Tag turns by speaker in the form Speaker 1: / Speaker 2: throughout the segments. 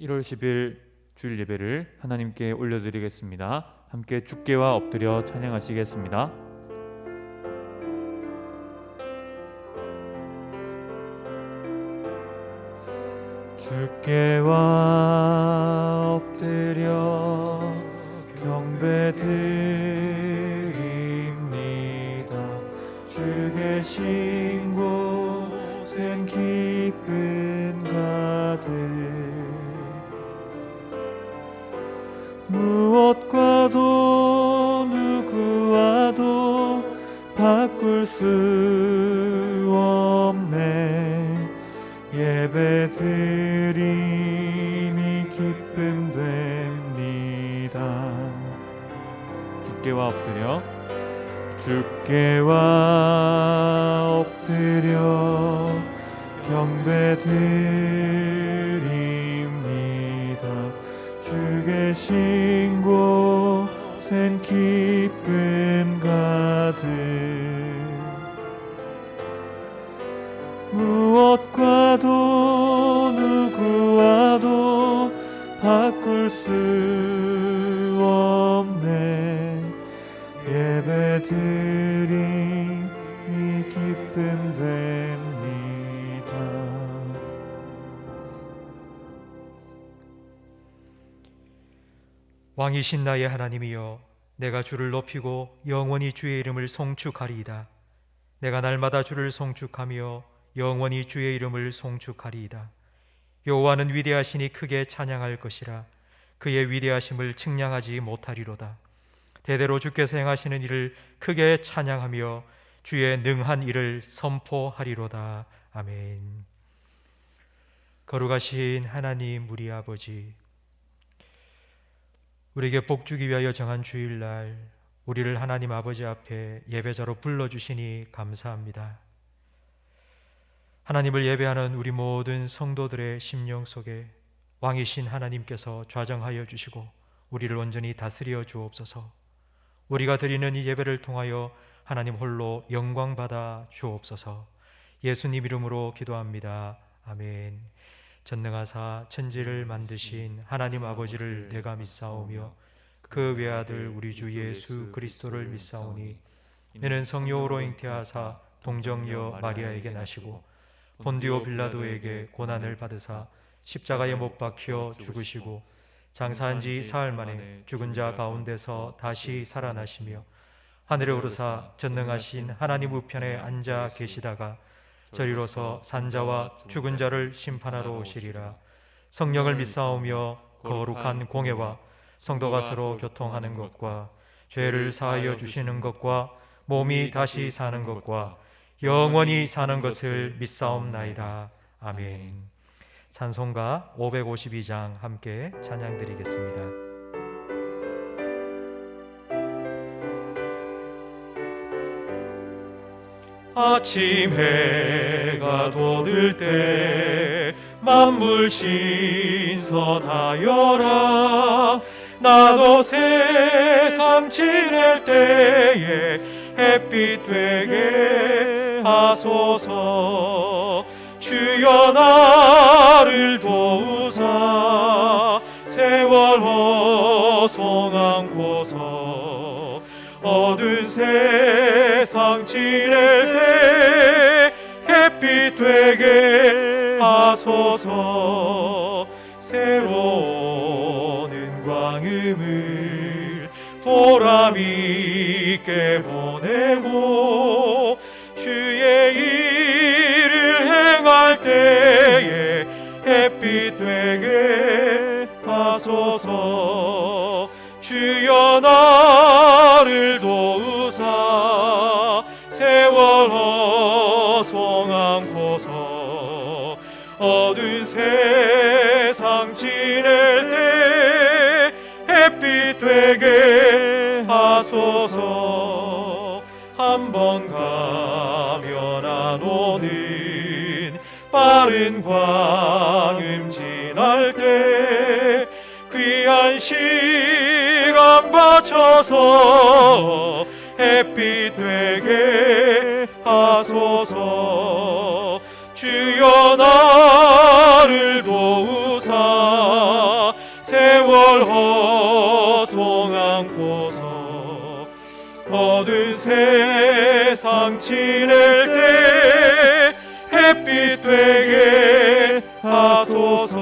Speaker 1: 1월 10일 주일 예배를 하나님께 올려드리겠습니다. 함께 주께와 엎드려 찬양하시겠습니다. 주께와 엎드려 경배드립니다. 주 계신 곳엔 기쁨 가득, 무엇과도 누구와도 바꿀 수 없네. 예배드림이 기쁨 됩니다. 주께와 엎드려 경배드립니다. 주 계신 곳엔 기쁨 가득, 무엇과도 누구와도 바꿀 수 없네. 예배드림이 기쁨 됩니다.
Speaker 2: 왕이신 나의 하나님이여, 내가 주를 높이고 영원히 주의 이름을 송축하리이다. 내가 날마다 주를 송축하며 영원히 주의 이름을 송축하리이다. 여호와는 위대하시니 크게 찬양할 것이라. 그의 위대하심을 측량하지 못하리로다. 대대로 주께서 행하시는 일을 크게 찬양하며 주의 능한 일을 선포하리로다. 아멘. 거룩하신 하나님 우리 아버지, 우리에게 복주기 위하여 정한 주일날 우리를 하나님 아버지 앞에 예배자로 불러주시니 감사합니다. 하나님을 예배하는 우리 모든 성도들의 심령 속에 왕이신 하나님께서 좌정하여 주시고 우리를 온전히 다스려 주옵소서. 우리가 드리는 이 예배를 통하여 하나님 홀로 영광 받아 주옵소서. 예수님 이름으로 기도합니다. 아멘. 전능하사 천지를 만드신 하나님 아버지를 내가 믿사오며 그 외아들 우리 주 예수 그리스도를 믿사오니, 이는 성령으로 잉태하사 동정녀 마리아에게 나시고 본디오 빌라도에게 고난을 받으사 십자가에 못 박혀 죽으시고 장사한 지 사흘 만에 죽은 자 가운데서 다시 살아나시며 하늘에 오르사 전능하신 하나님 우편에 앉아 계시다가 저리로서 산자와 죽은 자를 심판하러 오시리라. 성령을 믿사오며 거룩한 공회와 성도가 서로 교통하는 것과 죄를 사하여 주시는 것과 몸이 다시 사는 것과 영원히 사는 것을 믿사옵나이다. 아멘. 찬송가 552장 함께 찬양드리겠습니다. 아침 해가 돋을 때 만물 신선하여라. 나도 세상 지낼 때에 햇빛 되게 하소서. 주여 나를 도우사 세월 허송한고서 어두운 세상 지낼 때 햇빛 되게 하소서. 새로운 은광음을 보람 있게 보내고 주의 일을 행할 때에 햇빛 되게 하소서. 주여 나를 도우사 세월 허송한고서 어두운 세상 지낼 때 햇빛 되게 하소서. 한 번 가면 안 오는 빠른 광음 지날 때 귀한 시간 바쳐서 햇빛 되게 하소서. 주여 나를 도우사
Speaker 1: 세상 지낼 때 햇빛 되게 하소서.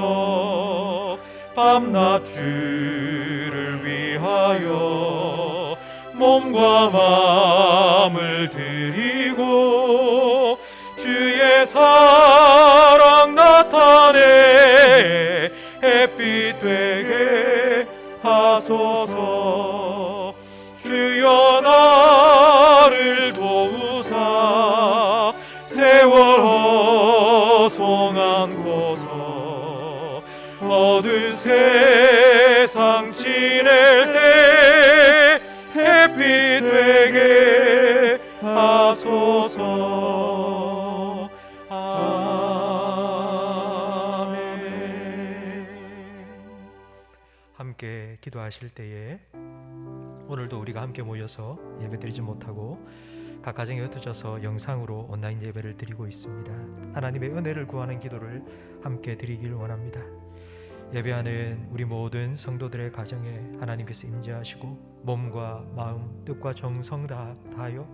Speaker 1: 밤낮 주를 위하여 몸과 마음을 드리고 주의 사랑 나타내 햇빛 되게 하소서. 주여 나를 도우사 세월 어송한고서 어두운 세상 지낼 때 햇빛 되게 하소서. 아멘.
Speaker 2: 함께 기도하실 때에 오늘도 우리가 함께 모여서 예배드리지 못하고 각 가정에 흩어져서 영상으로 온라인 예배를 드리고 있습니다. 하나님의 은혜를 구하는 기도를 함께 드리길 원합니다. 예배하는 우리 모든 성도들의 가정에 하나님께서 임재하시고 몸과 마음, 뜻과 정성 다하여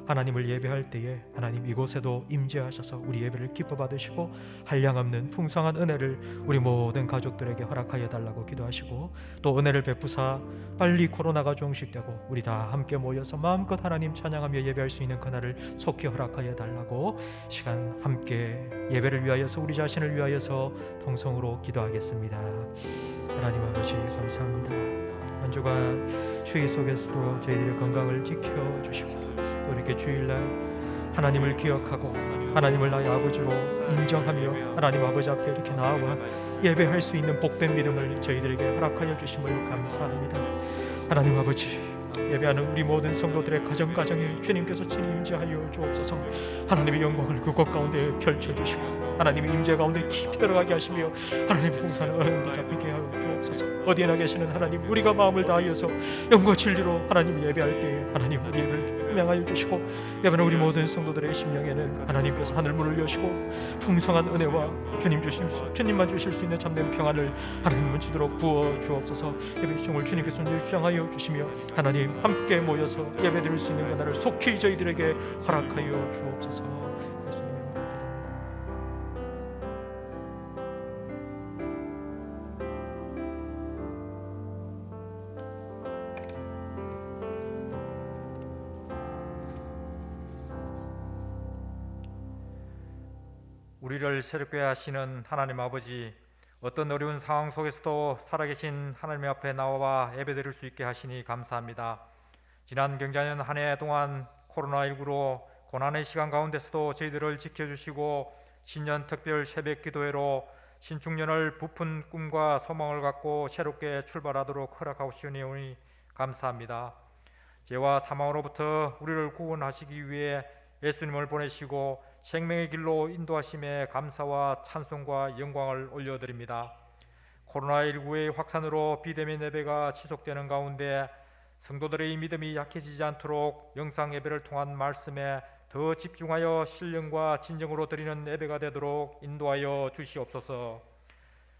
Speaker 2: 하나님을 예배할 때에 하나님 이곳에도 임재하셔서 우리 예배를 기뻐 받으시고 한량없는 풍성한 은혜를 우리 모든 가족들에게 허락하여 달라고 기도하시고 또 은혜를 베푸사 빨리 코로나가 종식되고 우리 다 함께 모여서 마음껏 하나님 찬양하며 예배할 수 있는 그날을 속히 허락하여 달라고 시간 함께 예배를 위하여서 우리 자신을 위하여서 통성으로 기도하겠습니다. 하나님 아버지 감사합니다. 한 주간 추위 속에서도 저희들의 건강을 지켜주시고 또 이렇게 주일날 하나님을 기억하고 하나님을 나의 아버지로 인정하며 하나님 아버지 앞에 이렇게 나와 예배할 수 있는 복된 믿음을 저희들에게 허락하여 주심을 감사합니다. 하나님 아버지 예배하는 우리 모든 성도들의 가정가정에 주님께서 친히 임재하여 주옵소서. 하나님의 영광을 그곳 가운데 펼쳐주시고 하나님의 임재 가운데 깊이 들어가게 하시며 하나님 풍성한 은혜를 잡히게 하여 주옵소서. 어디에나 계시는 하나님 우리가 마음을 다하여서 영과 진리로 하나님 예배할 때 하나님 우리 예배를 명하여 주시고 예배는 우리 모든 성도들의 심령에는 하나님께서 하늘 문을 여시고 풍성한 은혜와 주님만 주실 수 있는 참된 평안을 하나님은 주도록 부어 주옵소서. 예배 시청을 주님께서 주장하여 주시며 하나님 함께 모여서 예배드릴 수 있는 그날을 속히 저희들에게 허락하여 주옵소서. 예수님의 이름으로
Speaker 3: 우리를 새롭게 하시는 하나님 아버지, 어떤 어려운 상황 속에서도 살아계신 하나님 앞에 나와 예배드릴 수 있게 하시니 감사합니다. 지난 경자년 한 해 동안 코로나19로 고난의 시간 가운데서도 저희들을 지켜주시고 신년 특별 새벽 기도회로 신축년을 부푼 꿈과 소망을 갖고 새롭게 출발하도록 허락하시오니 감사합니다. 죄와 사망으로부터 우리를 구원하시기 위해 예수님을 보내시고 생명의 길로 인도하심에 감사와 찬송과 영광을 올려드립니다. 코로나19의 확산으로 비대면 예배가 지속되는 가운데 성도들의 믿음이 약해지지 않도록 영상 예배를 통한 말씀에 더 집중하여 신령과 진정으로 드리는 예배가 되도록 인도하여 주시옵소서.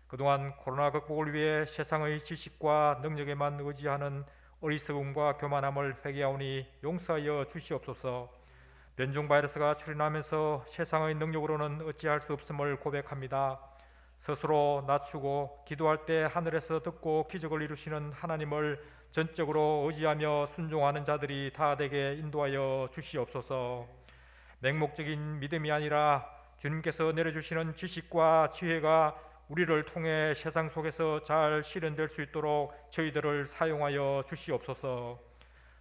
Speaker 3: 그동안 코로나 극복을 위해 세상의 지식과 능력에만 의지하는 어리석음과 교만함을 회개하오니 용서하여 주시옵소서. 변종 바이러스가 출현하면서 세상의 능력으로는 어찌할 수 없음을 고백합니다. 스스로 낮추고 기도할 때 하늘에서 듣고 기적을 이루시는 하나님을 전적으로 의지하며 순종하는 자들이 다 되게 인도하여 주시옵소서. 맹목적인 믿음이 아니라 주님께서 내려주시는 지식과 지혜가 우리를 통해 세상 속에서 잘 실현될 수 있도록 저희들을 사용하여 주시옵소서.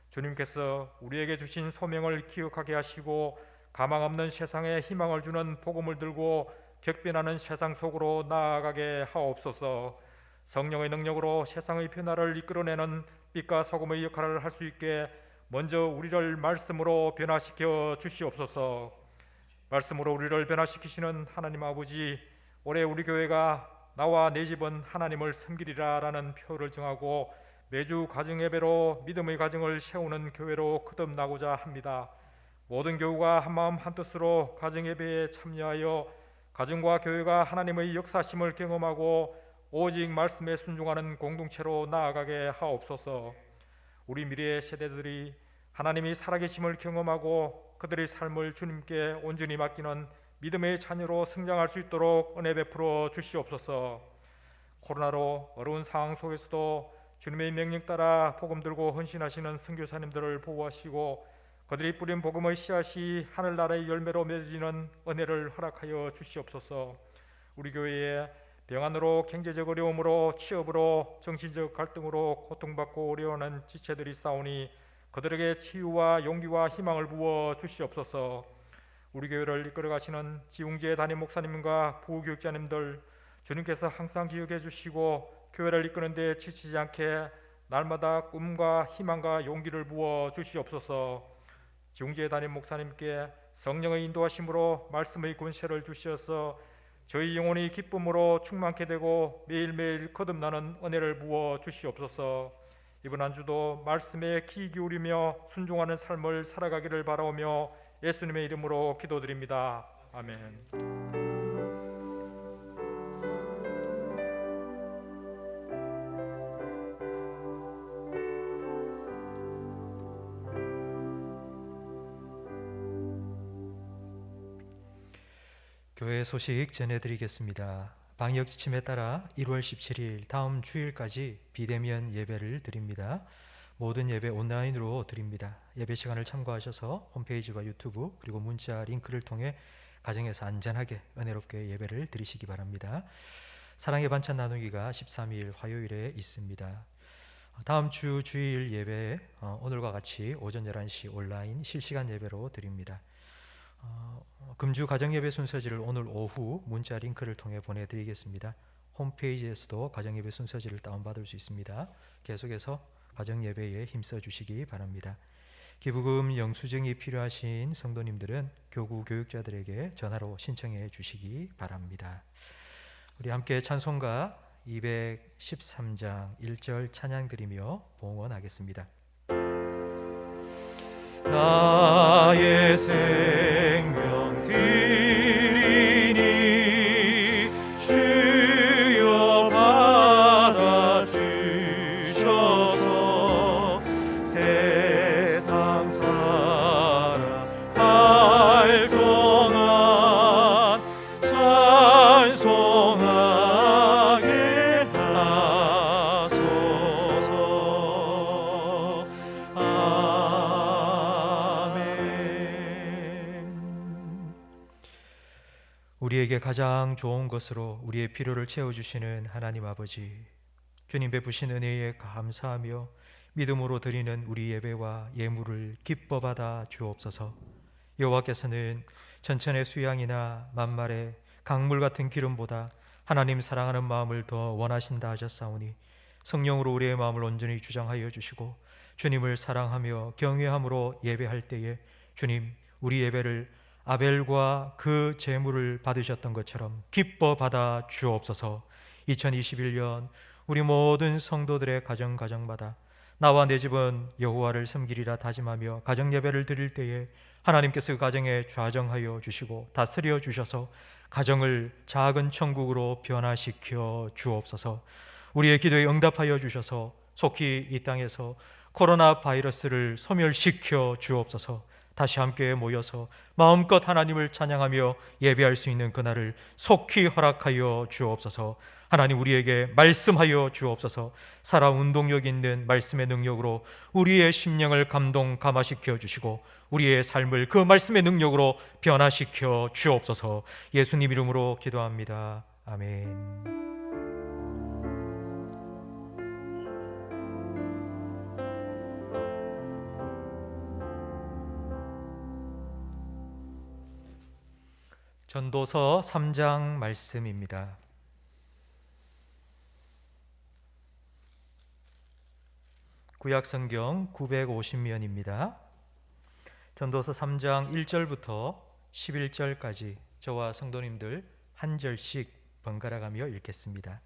Speaker 3: 주님께서 우리에게 주신 소명을 기억하게 하시고 가망 없는 세상에 희망을 주는 복음을 들고 격변하는 세상 속으로 나아가게 하옵소서. 성령의 능력으로 세상의 변화를 이끌어내는 빛과 소금의 역할을 할 수 있게 먼저 우리를 말씀으로 변화시켜 주시옵소서. 말씀으로 우리를 변화시키시는 하나님 아버지, 올해 우리 교회가 나와 내 집은 하나님을 섬기리라 라는 표를 정하고 매주 가정예배로 믿음의 가정을 세우는 교회로 거듭나고자 합니다. 모든 교우가 한마음 한뜻으로 가정예배에 참여하여 가정과 교회가 하나님의 역사심을 경험하고 오직 말씀에 순종하는 공동체로 나아가게 하옵소서. 우리 미래의 세대들이 하나님이 살아계심을 경험하고 그들의 삶을 주님께 온전히 맡기는 믿음의 자녀로 성장할 수 있도록 은혜 베풀어 주시옵소서. 코로나로 어려운 상황 속에서도 주님의 명령 따라 복음 들고 헌신하시는 선교사님들을 보호하시고 그들이 뿌린 복음의 씨앗이 하늘나라의 열매로 맺어지는 은혜를 허락하여 주시옵소서. 우리 교회에 병안으로 경제적 어려움으로 취업으로 정신적 갈등으로 고통받고 어려워하는 지체들이 싸우니 그들에게 치유와 용기와 희망을 부어 주시옵소서. 우리 교회를 이끌어 가시는 지웅재 담임 목사님과 부교육자님들 주님께서 항상 기억해 주시고 교회를 이끄는 데 지치지 않게 날마다 꿈과 희망과 용기를 부어 주시옵소서. 지웅재 담임 목사님께 성령의 인도하심으로 말씀의 권세를 주시어서 저희 영혼이 기쁨으로 충만케 되고 매일매일 거듭나는 은혜를 부어 주시옵소서. 이번 한 주도 말씀에 귀 기울이며 순종하는 삶을 살아가기를 바라오며 예수님의 이름으로 기도드립니다. 아멘.
Speaker 2: 교회 소식 전해드리겠습니다. 방역 지침에 따라 1월 17일 다음 주일까지 비대면 예배를 드립니다. 모든 예배 온라인으로 드립니다. 예배 시간을 참고하셔서 홈페이지와 유튜브 그리고 문자 링크를 통해 가정에서 안전하게 은혜롭게 예배를 드리시기 바랍니다. 사랑의 반찬 나누기가 13일 화요일에 있습니다. 다음 주 주일 예배 오늘과 같이 오전 11시 온라인 실시간 예배로 드립니다. 금주 가정예배 순서지를 오늘 오후 문자 링크를 통해 보내드리겠습니다. 홈페이지에서도 가정예배 순서지를 다운받을 수 있습니다. 계속해서 가정예배에 힘써 주시기 바랍니다. 기부금 영수증이 필요하신 성도님들은 교구 교육자들에게 전화로 신청해 주시기 바랍니다. 우리 함께 찬송가 213장 1절 찬양 드리며 봉헌하겠습니다. 나의 생명 드리니 주여 받아주셔서 세상 살아갈 동안 찬송하게 하소서. 우리에게 가장 좋은 것으로 우리의 필요를 채워주시는 하나님 아버지, 주님 베푸신 은혜에 감사하며 믿음으로 드리는 우리 예배와 예물을 기뻐 받아 주옵소서. 여호와께서는 천천의 수양이나 만말의 강물 같은 기름보다 하나님 사랑하는 마음을 더 원하신다 하셨사오니 성령으로 우리의 마음을 온전히 주장하여 주시고 주님을 사랑하며 경외함으로 예배할 때에 주님 우리 예배를 아벨과 그 제물을 받으셨던 것처럼 기뻐 받아 주옵소서. 2021년 우리 모든 성도들의 가정마다 나와 내 집은 여호와를 섬기리라 다짐하며 가정 예배를 드릴 때에 하나님께서 그 가정에 좌정하여 주시고 다스려 주셔서 가정을 작은 천국으로 변화시켜 주옵소서. 우리의 기도에 응답하여 주셔서 속히 이 땅에서 코로나 바이러스를 소멸시켜 주옵소서. 다시 함께 모여서 마음껏 하나님을 찬양하며 예배할 수 있는 그날을 속히 허락하여 주옵소서. 하나님 우리에게 말씀하여 주옵소서. 살아 운동력 있는 말씀의 능력으로 우리의 심령을 감화시켜 주시고 우리의 삶을 그 말씀의 능력으로 변화시켜 주옵소서. 예수님 이름으로 기도합니다. 아멘. 전도서 3장 말씀입니다. 구약성경 950면입니다. 전도서 3장 1절부터 11절까지 저와 성도님들 한 절씩 번갈아가며 읽겠습니다.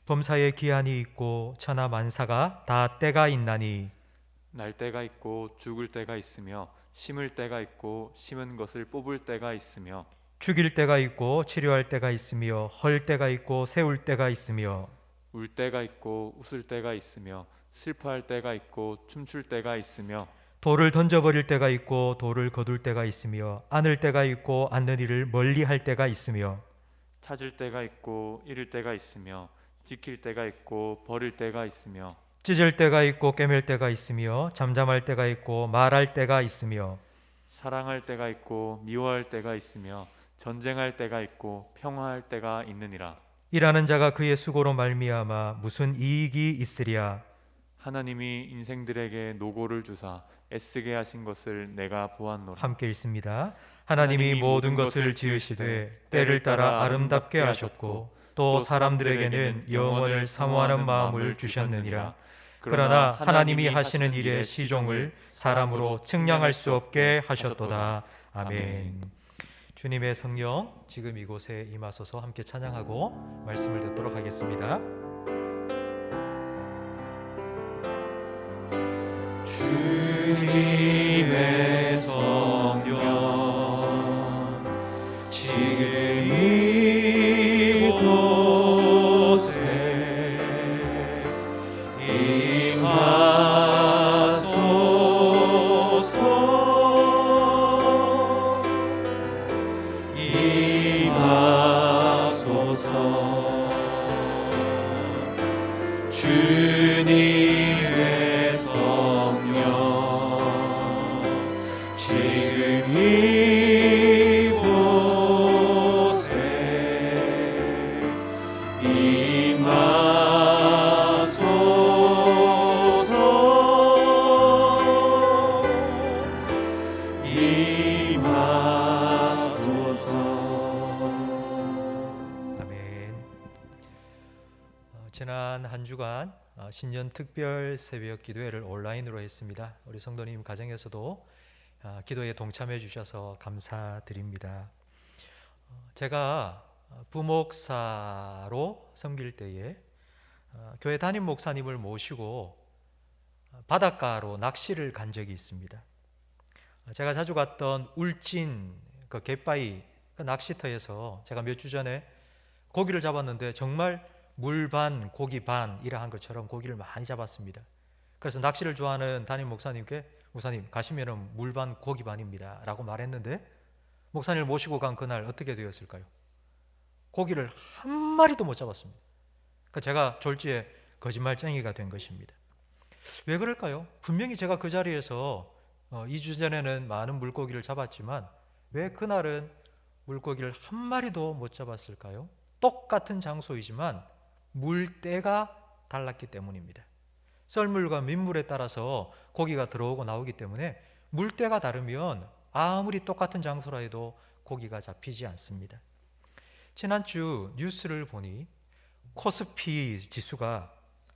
Speaker 2: 범사에 기한이 있고 천하 만사가 다 때가 있나니
Speaker 1: 날 때가 있고 죽을 때가 있으며 심을 때가 있고 심은 것을 뽑을 때가 있으며
Speaker 2: 죽일 때가 있고 치료할 때가 있으며 헐 때가 있고 세울 때가 있으며
Speaker 1: 울 때가 있고 웃을 때가 있으며 슬퍼할 때가 있고 춤출 때가 있으며
Speaker 2: 돌을 던져버릴 때가 있고 돌을 거둘 때가 있으며 안을 때가 있고 안는 이를 멀리할 때가 있으며
Speaker 1: 찾을 때가 있고 잃을 때가 있으며 지킬 때가 있고 버릴 때가 있으며
Speaker 2: 찢을 때가 있고 꿰맬 때가 있으며 잠잠할 때가 있고 말할 때가 있으며
Speaker 1: 사랑할 때가 있고 미워할 때가 있으며 전쟁할 때가 있고 평화할 때가 있느니라.
Speaker 2: 일하는 자가 그의 수고로 말미암아 무슨 이익이 있으랴.
Speaker 1: 하나님이 인생들에게 노고를 주사 애쓰게 하신 것을 내가 보았노라.
Speaker 2: 함께 읽습니다. 하나님이 모든 것을 지으시되 때를 따라 아름답게 하셨고 또 사람들에게는 영원을 사모하는 마음을 주셨느니라. 그러나 하나님이 하시는 일의 시종을 사람으로 측량할 수 없게 하셨도다. 아멘. 주님의 성령 지금 이곳에 임하소서. 함께 찬양하고 말씀을 듣도록 하겠습니다. 주님의 성령 지금 이곳에 임하소서. 주님의 성령 지금 이곳에 임하소서. 아멘. 지난 한 주간 신년 특별 새벽 기도회를 온라인으로 했습니다. 우리 성도님 가정에서도 기도에 동참해 주셔서 감사드립니다. 제가 부목사로 섬길 때에 교회 담임 목사님을 모시고 바닷가로 낚시를 간 적이 있습니다. 제가 자주 갔던 울진 그 갯바위 그 낚시터에서 제가 몇 주 전에 고기를 잡았는데 정말 물 반 고기 반 이러한 것처럼 고기를 많이 잡았습니다. 그래서 낚시를 좋아하는 담임 목사님께 목사님 가시면은 물 반 고기 반입니다 라고 말했는데 목사님을 모시고 간 그날 어떻게 되었을까요? 고기를 한 마리도 못 잡았습니다. 그러니까 제가 졸지에 거짓말쟁이가 된 것입니다. 왜 그럴까요? 분명히 제가 그 자리에서 2주 전에는 많은 물고기를 잡았지만 왜 그날은 물고기를 한 마리도 못 잡았을까요? 똑같은 장소이지만 물때가 달랐기 때문입니다. 썰물과 민물에 따라서 고기가 들어오고 나오기 때문에 물때가 다르면 아무리 똑같은 장소라 해도 고기가 잡히지 않습니다. 지난주 뉴스를 보니 코스피 지수가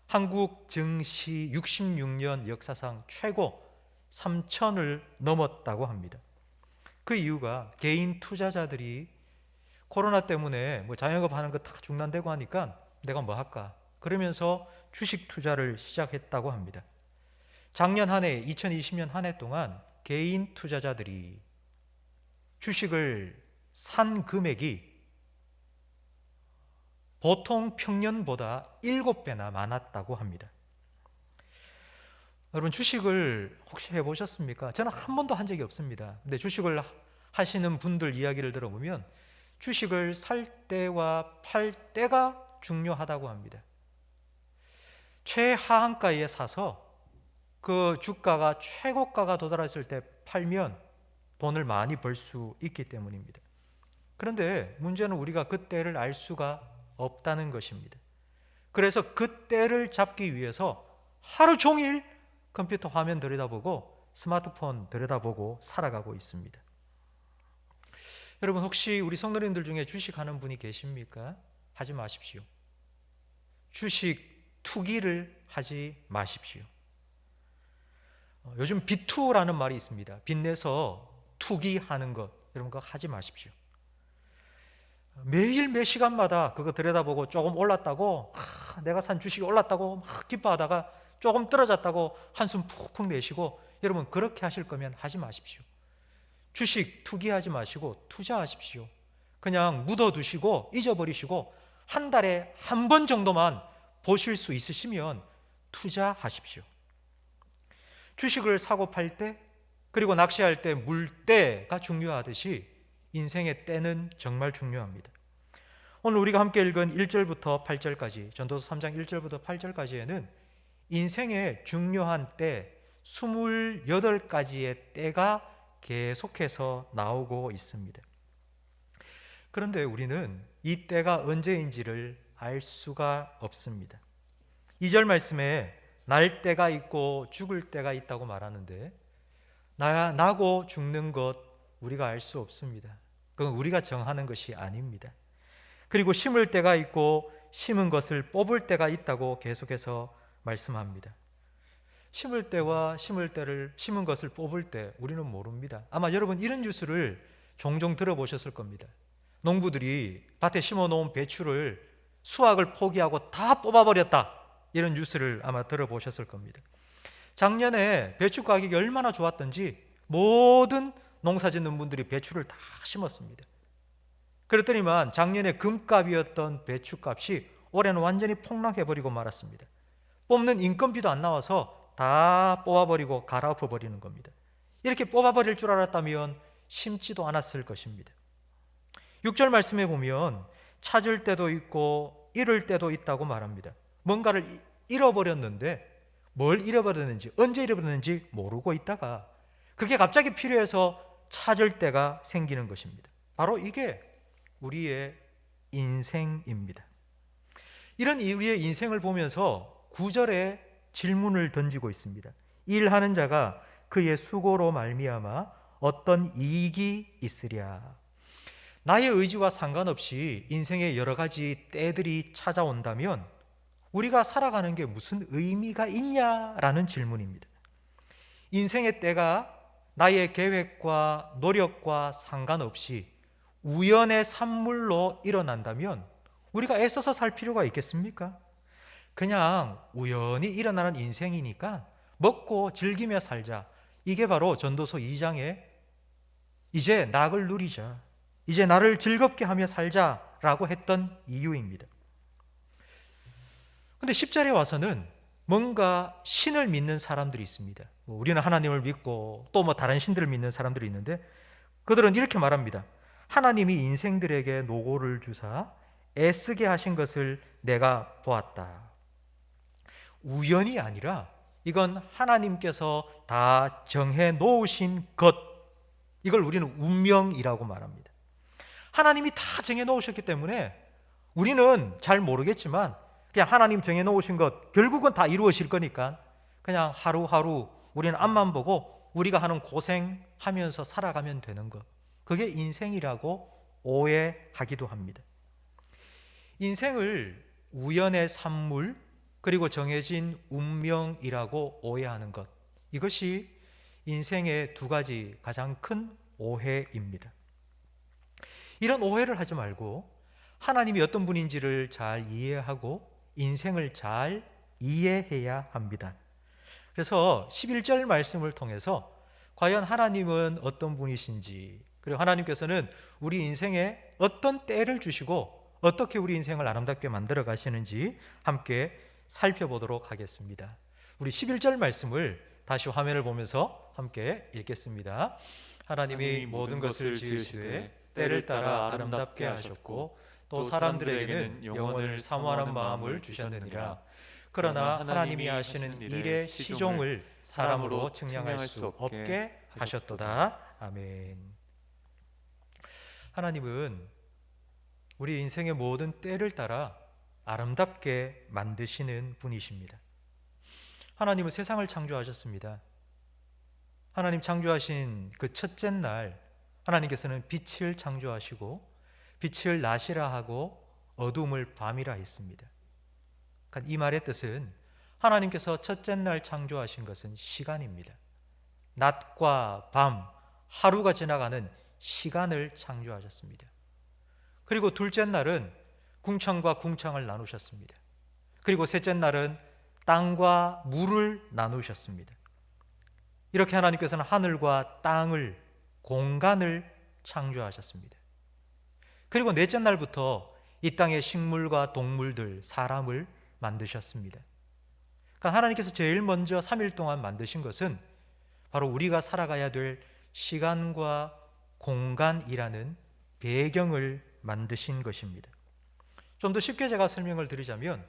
Speaker 2: 한국 증시 66년 역사상 최고 3,000을 넘었다고 합니다. 그 이유가 개인 투자자들이 코로나 때문에 뭐 자영업 하는 거 다 중단되고 하니까 내가 뭐 할까? 그러면서 주식 투자를 시작했다고 합니다. 작년 한 해, 2020년 한 해 동안 개인 투자자들이 주식을 산 금액이 보통 평년보다 7배나 많았다고 합니다. 여러분 주식을 혹시 해보셨습니까? 저는 한 번도 한 적이 없습니다. 근데 주식을 하시는 분들 이야기를 들어보면 주식을 살 때와 팔 때가 중요하다고 합니다. 최하한가에 사서 그 주가가 최고가가 도달했을 때 팔면 돈을 많이 벌 수 있기 때문입니다. 그런데 문제는 우리가 그 때를 알 수가 없다는 것입니다. 그래서 그 때를 잡기 위해서 하루 종일 컴퓨터 화면 들여다보고 스마트폰 들여다보고 살아가고 있습니다. 여러분 혹시 우리 성도님들 중에 주식하는 분이 계십니까? 하지 마십시오. 주식 투기를 하지 마십시오. 요즘 비투라는 말이 있습니다. 빚내서 투기하는 것, 여러분 그거 하지 마십시오. 매일 몇 시간마다 그거 들여다보고 조금 올랐다고 내가 산 주식이 올랐다고 막 기뻐하다가 조금 떨어졌다고 한숨 푹푹 내쉬고 여러분 그렇게 하실 거면 하지 마십시오. 주식 투기하지 마시고 투자하십시오. 그냥 묻어두시고 잊어버리시고 한 달에 한 번 정도만 보실 수 있으시면 투자하십시오. 주식을 사고 팔 때, 그리고 낚시할 때 물때가 중요하듯이 인생의 때는 정말 중요합니다. 오늘 우리가 함께 읽은 1절부터 8절까지, 전도서 3장 1절부터 8절까지에는 인생의 중요한 때 28가지의 때가 계속해서 나오고 있습니다. 그런데 우리는 이 때가 언제인지를 알 수가 없습니다. 2절 말씀에 날 때가 있고 죽을 때가 있다고 말하는데, 나고 죽는 것 우리가 알 수 없습니다. 그건 우리가 정하는 것이 아닙니다. 그리고 심을 때가 있고 심은 것을 뽑을 때가 있다고 계속해서 말씀합니다. 심을 때와 심은 것을 뽑을 때 우리는 모릅니다. 아마 여러분 이런 뉴스를 종종 들어보셨을 겁니다. 농부들이 밭에 심어놓은 배추를 수확을 포기하고 다 뽑아버렸다, 이런 뉴스를 아마 들어보셨을 겁니다. 작년에 배추 가격이 얼마나 좋았던지 모든 농사짓는 분들이 배추를 다 심었습니다. 그랬더니만 작년에 금값이었던 배추값이 올해는 완전히 폭락해버리고 말았습니다. 뽑는 인건비도 안 나와서 다 뽑아버리고 갈아엎어버리는 겁니다. 이렇게 뽑아버릴 줄 알았다면 심지도 않았을 것입니다. 6절 말씀에 보면 찾을 때도 있고 잃을 때도 있다고 말합니다. 뭔가를 잃어버렸는데 뭘 잃어버렸는지, 언제 잃어버렸는지 모르고 있다가 그게 갑자기 필요해서 찾을 때가 생기는 것입니다. 바로 이게 우리의 인생입니다. 이런 우리의 인생을 보면서 9절에 질문을 던지고 있습니다. 일하는 자가 그의 수고로 말미암아 어떤 이익이 있으랴. 나의 의지와 상관없이 인생의 여러 가지 때들이 찾아온다면 우리가 살아가는 게 무슨 의미가 있냐라는 질문입니다. 인생의 때가 나의 계획과 노력과 상관없이 우연의 산물로 일어난다면 우리가 애써서 살 필요가 있겠습니까? 그냥 우연히 일어나는 인생이니까 먹고 즐기며 살자. 이게 바로 전도서 2장에 이제 낙을 누리자, 이제 나를 즐겁게 하며 살자라고 했던 이유입니다. 근데 10절에 와서는 뭔가 신을 믿는 사람들이 있습니다. 우리는 하나님을 믿고 또 다른 신들을 믿는 사람들이 있는데, 그들은 이렇게 말합니다. 하나님이 인생들에게 노고를 주사 애쓰게 하신 것을 내가 보았다. 우연이 아니라 이건 하나님께서 다 정해 놓으신 것, 이걸 우리는 운명이라고 말합니다. 하나님이 다 정해 놓으셨기 때문에 우리는 잘 모르겠지만 그냥 하나님 정해 놓으신 것 결국은 다 이루어질 거니까 그냥 하루하루 우리는 앞만 보고 우리가 하는 고생하면서 살아가면 되는 것, 그게 인생이라고 오해하기도 합니다. 인생을 우연의 산물 그리고 정해진 운명이라고 오해하는 것, 이것이 인생의 두 가지 가장 큰 오해입니다. 이런 오해를 하지 말고 하나님이 어떤 분인지를 잘 이해하고 인생을 잘 이해해야 합니다. 그래서 11절 말씀을 통해서 과연 하나님은 어떤 분이신지, 그리고 하나님께서는 우리 인생에 어떤 때를 주시고 어떻게 우리 인생을 아름답게 만들어 가시는지 함께 살펴보도록 하겠습니다. 우리 11절 말씀을 다시 화면을 보면서 함께 읽겠습니다. 하나님이 모든 것을 지으시되 때를 따라 아름답게 하셨고 또 사람들에게는 영원을 사모하는 마음을 주셨느니라. 그러나 하나님이 하시는 일의 시종을 사람으로 측량할 수 없게 하셨도다. 아멘. 하나님은 우리 인생의 모든 때를 따라 아름답게 만드시는 분이십니다. 하나님은 세상을 창조하셨습니다. 하나님 창조하신 그 첫째 날 하나님께서는 빛을 창조하시고 빛을 낮이라 하고 어둠을 밤이라 했습니다. 이 말의 뜻은 하나님께서 첫째 날 창조하신 것은 시간입니다. 낮과 밤, 하루가 지나가는 시간을 창조하셨습니다. 그리고 둘째 날은 궁창과 궁창을 나누셨습니다. 그리고 셋째 날은 땅과 물을 나누셨습니다. 이렇게 하나님께서는 하늘과 땅을, 공간을 창조하셨습니다. 그리고 넷째 날부터 이 땅의 식물과 동물들, 사람을 만드셨습니다. 그러니까 하나님께서 제일 먼저 3일 동안 만드신 것은 바로 우리가 살아가야 될 시간과 공간이라는 배경을 만드신 것입니다. 좀 더 쉽게 제가 설명을 드리자면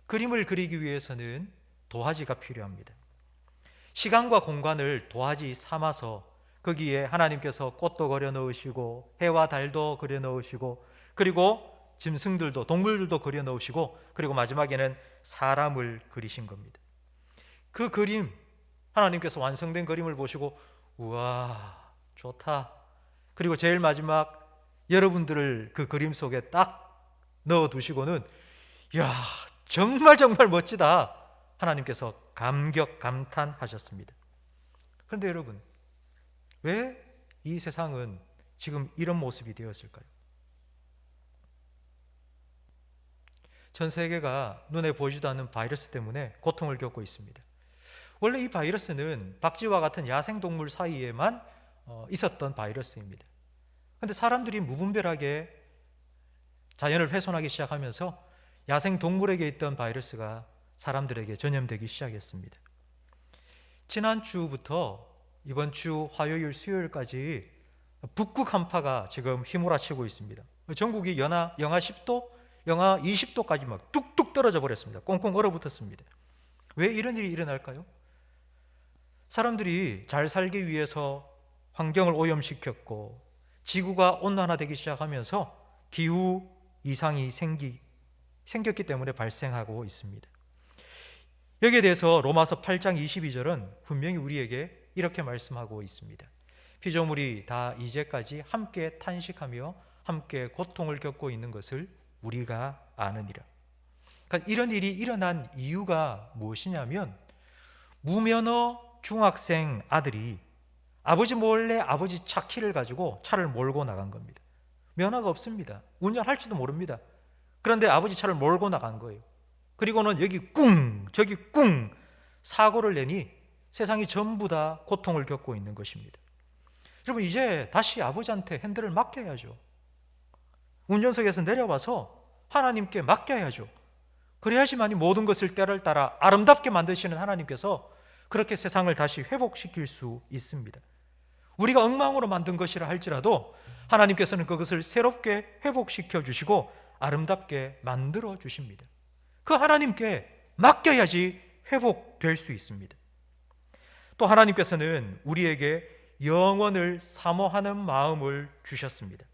Speaker 2: 그림을 그리기 위해서는 도화지가 필요합니다. 시간과 공간을 도화지 삼아서 거기에 하나님께서 꽃도 그려 넣으시고 해와 달도 그려 넣으시고 그리고 짐승들도 동물들도 그려 넣으시고 그리고 마지막에는 사람을 그리신 겁니다. 그 그림, 하나님께서 완성된 그림을 보시고 우와 좋다. 그리고 제일 마지막 여러분들을 그 그림 속에 딱 넣어두시고는 이야 정말 멋지다. 하나님께서 감격 감탄하셨습니다. 그런데 여러분, 왜 이 세상은 지금 이런 모습이 되었을까요? 전 세계가 눈에 보이지도 않는 바이러스 때문에 고통을 겪고 있습니다. 원래 이 바이러스는 박쥐와 같은 야생동물 사이에만 있었던 바이러스입니다. 그런데 사람들이 무분별하게 자연을 훼손하기 시작하면서 야생동물에게 있던 바이러스가 사람들에게 전염되기 시작했습니다. 지난주부터 이번 주 화요일, 수요일까지 북극 한파가 지금 휘몰아치고 있습니다. 전국이 영하 10도, 영하 20도까지 막 뚝뚝 떨어져 버렸습니다. 꽁꽁 얼어붙었습니다. 왜 이런 일이 일어날까요? 사람들이 잘 살기 위해서 환경을 오염시켰고 지구가 온난화되기 시작하면서 기후 이상이 생겼기 때문에 발생하고 있습니다. 여기에 대해서 로마서 8장 22절은 분명히 우리에게 이렇게 말씀하고 있습니다. 피조물이 다 이제까지 함께 탄식하며 함께 고통을 겪고 있는 것을 우리가 아느니라. 그러니까 이런 일이 일어난 이유가 무엇이냐면 무면허 중학생 아들이 아버지 몰래 아버지 차 키를 가지고 차를 몰고 나간 겁니다. 면허가 없습니다. 운전할지도 모릅니다. 그런데 아버지 차를 몰고 나간 거예요. 그리고는 여기 꿍 저기 꿍 사고를 내니 세상이 전부 다 고통을 겪고 있는 것입니다. 여러분, 이제 다시 아버지한테 핸들을 맡겨야죠. 운전석에서 내려와서 하나님께 맡겨야죠. 그래야지만이 모든 것을 때를 따라 아름답게 만드시는 하나님께서 그렇게 세상을 다시 회복시킬 수 있습니다. 우리가 엉망으로 만든 것이라 할지라도 하나님께서는 그것을 새롭게 회복시켜 주시고 아름답게 만들어 주십니다. 그 하나님께 맡겨야지 회복될 수 있습니다. 또 하나님께서는 우리에게 영원을 사모하는 마음을 주셨습니다.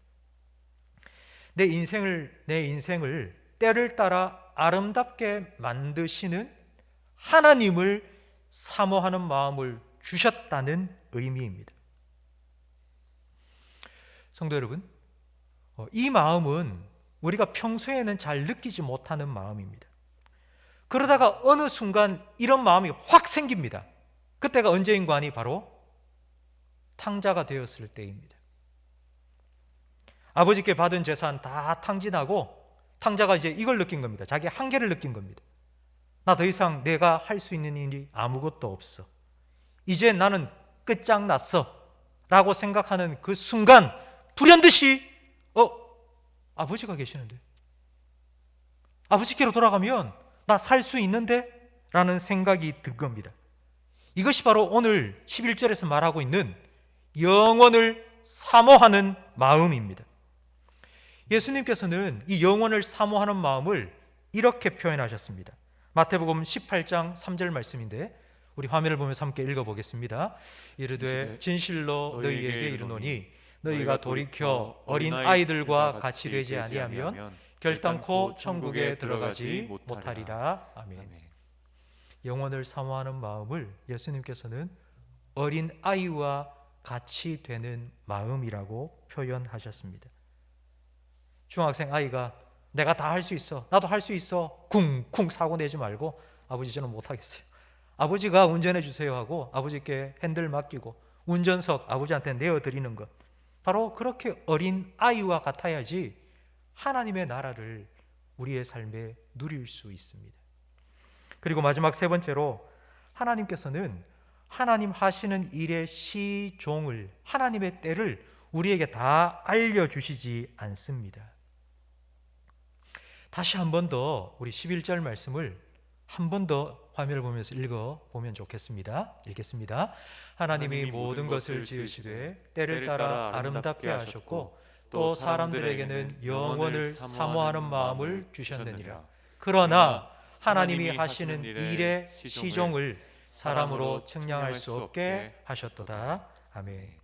Speaker 2: 내 인생을 때를 따라 아름답게 만드시는 하나님을 사모하는 마음을 주셨다는 의미입니다. 성도 여러분, 이 마음은 우리가 평소에는 잘 느끼지 못하는 마음입니다. 그러다가 어느 순간 이런 마음이 확 생깁니다. 그때가 언제인가 하니 바로 탕자가 되었을 때입니다. 아버지께 받은 재산 다 탕진하고 탕자가 이제 이걸 느낀 겁니다. 자기 한계를 느낀 겁니다. 나 더 이상 내가 할 수 있는 일이 아무것도 없어. 이제 나는 끝장났어 라고 생각하는 그 순간 불현듯이 아버지가 계시는데, 아버지께로 돌아가면 나 살 수 있는데? 라는 생각이 든 겁니다. 이것이 바로 오늘 11절에서 말하고 있는 영원을 사모하는 마음입니다. 예수님께서는 이 영원을 사모하는 마음을 이렇게 표현하셨습니다. 마태복음 18장 3절 말씀인데 우리 화면을 보면서 함께 읽어보겠습니다. 이르되 진실로 너희에게 이르노니 너희가 돌이켜 어린 아이들과 같이 되지 아니하면 결단코 천국에 들어가지 못하리라. 아멘. 영원을 사모하는 마음을 예수님께서는 어린 아이와 같이 되는 마음이라고 표현하셨습니다. 중학생 아이가 내가 다 할 수 있어, 나도 할 수 있어, 쿵쿵 사고 내지 말고 아버지 저는 못하겠어요, 아버지가 운전해 주세요 하고 아버지께 핸들 맡기고 운전석 아버지한테 내어드리는 것, 바로 그렇게 어린 아이와 같아야지 하나님의 나라를 우리의 삶에 누릴 수 있습니다. 그리고 마지막 세 번째로 하나님께서는 하나님 하시는 일의 시종을, 하나님의 때를 우리에게 다 알려주시지 않습니다. 다시 한 번 더 우리 11절 말씀을 한 번 더 화면을 보면서 읽어보면 좋겠습니다. 읽겠습니다. 하나님이 모든 것을 지으시되 때를 따라 아름답게 하셨고 또 사람들에게는 영원을 사모하는 마음을 주셨느니라. 그러나 하나님이 하시는 일의 시종을 사람으로 측량할 수 없게 하셨도다. 아멘.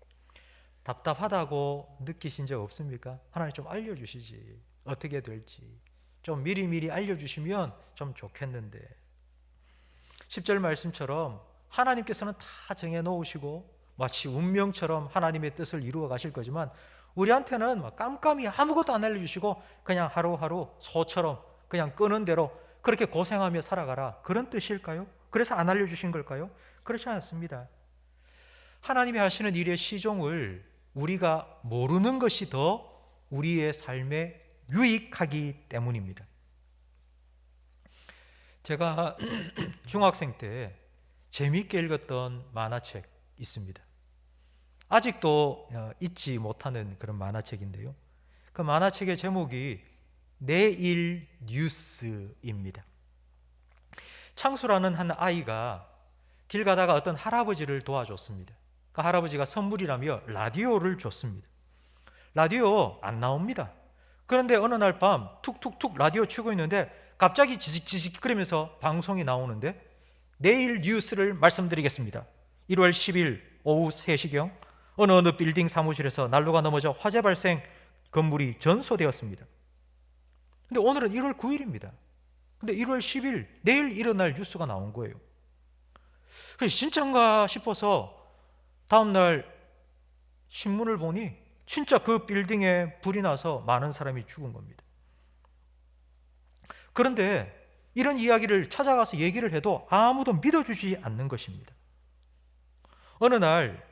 Speaker 2: 답답하다고 느끼신 적 없습니까? 하나님 좀 알려주시지. 어떻게 될지 좀 미리미리 알려주시면 좀 좋겠는데, 10절 말씀처럼 하나님께서는 다 정해놓으시고 마치 운명처럼 하나님의 뜻을 이루어 가실 거지만 우리한테는 막 깜깜이 아무것도 안 알려주시고 그냥 하루하루 소처럼 그냥 끄는 대로 그렇게 고생하며 살아가라, 그런 뜻일까요? 그래서 안 알려주신 걸까요? 그렇지 않습니다. 하나님이 하시는 일의 시종을 우리가 모르는 것이 더 우리의 삶에 유익하기 때문입니다. 제가 중학생 때 재미있게 읽었던 만화책 있습니다. 아직도 잊지 못하는 그런 만화책인데요. 그 만화책의 제목이 내일 뉴스입니다. 창수라는 한 아이가 길 가다가 어떤 할아버지를 도와줬습니다. 그 할아버지가 선물이라며 라디오를 줬습니다. 라디오 안 나옵니다. 그런데 어느 날 밤 툭툭툭 라디오 치고 있는데 갑자기 지직지직거리면서 방송이 나오는데, 내일 뉴스를 말씀드리겠습니다. 1월 10일 오후 3시경 어느 빌딩 사무실에서 난로가 넘어져 화재 발생, 건물이 전소되었습니다. 근데 오늘은 1월 9일입니다. 근데 1월 10일 내일 일어날 뉴스가 나온 거예요. 그래서 진짜인가 싶어서 다음날 신문을 보니 진짜 그 빌딩에 불이 나서 많은 사람이 죽은 겁니다. 그런데 이런 이야기를 찾아가서 얘기를 해도 아무도 믿어주지 않는 것입니다. 어느 날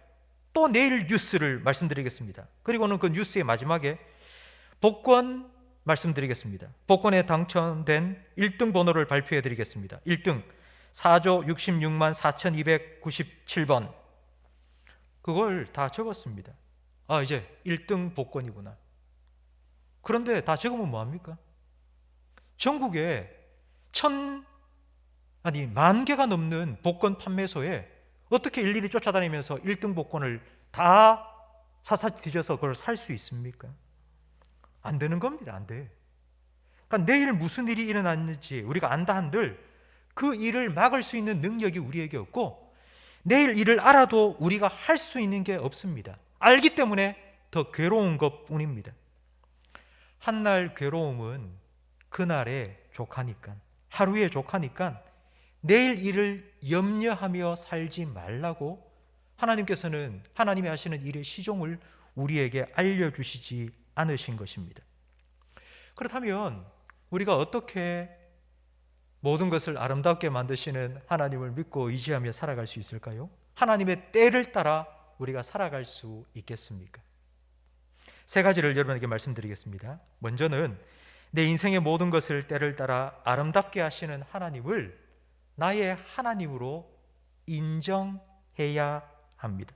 Speaker 2: 또 내일 뉴스를 말씀드리겠습니다. 그리고는 그 뉴스의 마지막에 복권 말씀드리겠습니다. 복권에 당첨된 1등 번호를 발표해 드리겠습니다. 1등 4조 66만 4297번. 그걸 다 적었습니다. 아, 이제 1등 복권이구나. 그런데 다 적으면 뭐합니까? 전국에 1000 개가 넘는 복권 판매소에 어떻게 일일이 쫓아다니면서 1등 복권을 다 샅샅이 뒤져서 그걸 살 수 있습니까? 안 되는 겁니다. 안 돼. 그러니까 내일 무슨 일이 일어났는지 우리가 안다 한들 그 일을 막을 수 있는 능력이 우리에게 없고, 내일 일을 알아도 우리가 할 수 있는 게 없습니다. 알기 때문에 더 괴로운 것뿐입니다. 한날 괴로움은 그날에 족하니까, 하루에 족하니까 내일 일을 염려하며 살지 말라고 하나님께서는 하나님이 하시는 일의 시종을 우리에게 알려주시지 않으신 것입니다. 그렇다면 우리가 어떻게 모든 것을 아름답게 만드시는 하나님을 믿고 의지하며 살아갈 수 있을까요? 하나님의 때를 따라 우리가 살아갈 수 있겠습니까? 세 가지를 여러분에게 말씀드리겠습니다. 먼저는 내 인생의 모든 것을 때를 따라 아름답게 하시는 하나님을 나의 하나님으로 인정해야 합니다.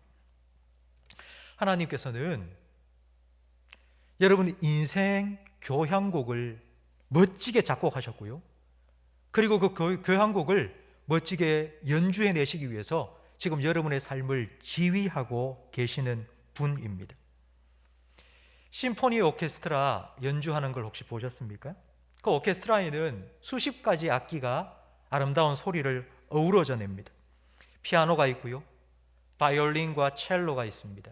Speaker 2: 하나님께서는 여러분의 인생 교향곡을 멋지게 작곡하셨고요. 그리고 그 교향곡을 멋지게 연주해 내시기 위해서 지금 여러분의 삶을 지휘하고 계시는 분입니다. 심포니 오케스트라 연주하는 걸 혹시 보셨습니까? 그 오케스트라에는 수십 가지 악기가 아름다운 소리를 어우러져 냅니다. 피아노가 있고요, 바이올린과 첼로가 있습니다.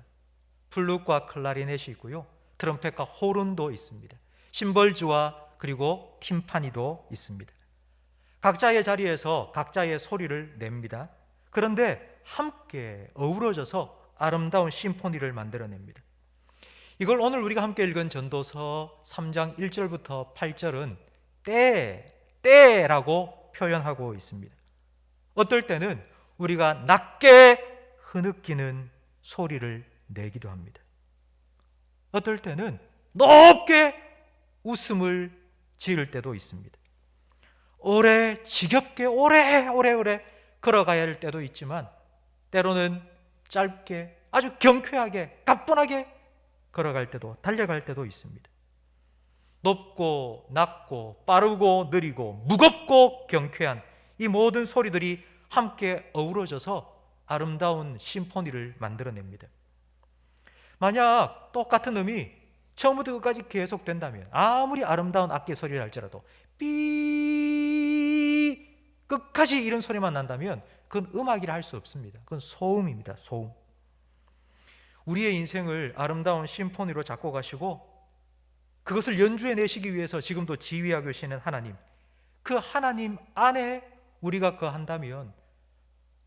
Speaker 2: 플룻과 클라리넷이 있고요, 트럼펫과 호른도 있습니다. 심벌주와 그리고 팀파니도 있습니다. 각자의 자리에서 각자의 소리를 냅니다. 그런데 함께 어우러져서 아름다운 심포니를 만들어냅니다. 이걸 오늘 우리가 함께 읽은 전도서 3장 1절부터 8절은 때라고 표현하고 있습니다. 어떨 때는 우리가 낮게 흐느끼는 소리를 내기도 합니다. 어떨 때는 높게 웃음을 지을 때도 있습니다. 오래 지겹게 오래 걸어가야 할 때도 있지만, 때로는 짧게 아주 경쾌하게 가뿐하게 걸어갈 때도, 달려갈 때도 있습니다. 높고 낮고 빠르고 느리고 무겁고 경쾌한 이 모든 소리들이 함께 어우러져서 아름다운 심포니를 만들어냅니다. 만약 똑같은 음이 처음부터 끝까지 계속된다면, 아무리 아름다운 악기 소리를 할지라도 삐 끝까지 이런 소리만 난다면 그건 음악이라 할 수 없습니다. 그건 소음입니다. 소음. 우리의 인생을 아름다운 심포니로 작곡하시고 그것을 연주해 내시기 위해서 지금도 지휘하고 계시는 하나님, 그 하나님 안에 우리가 거한다면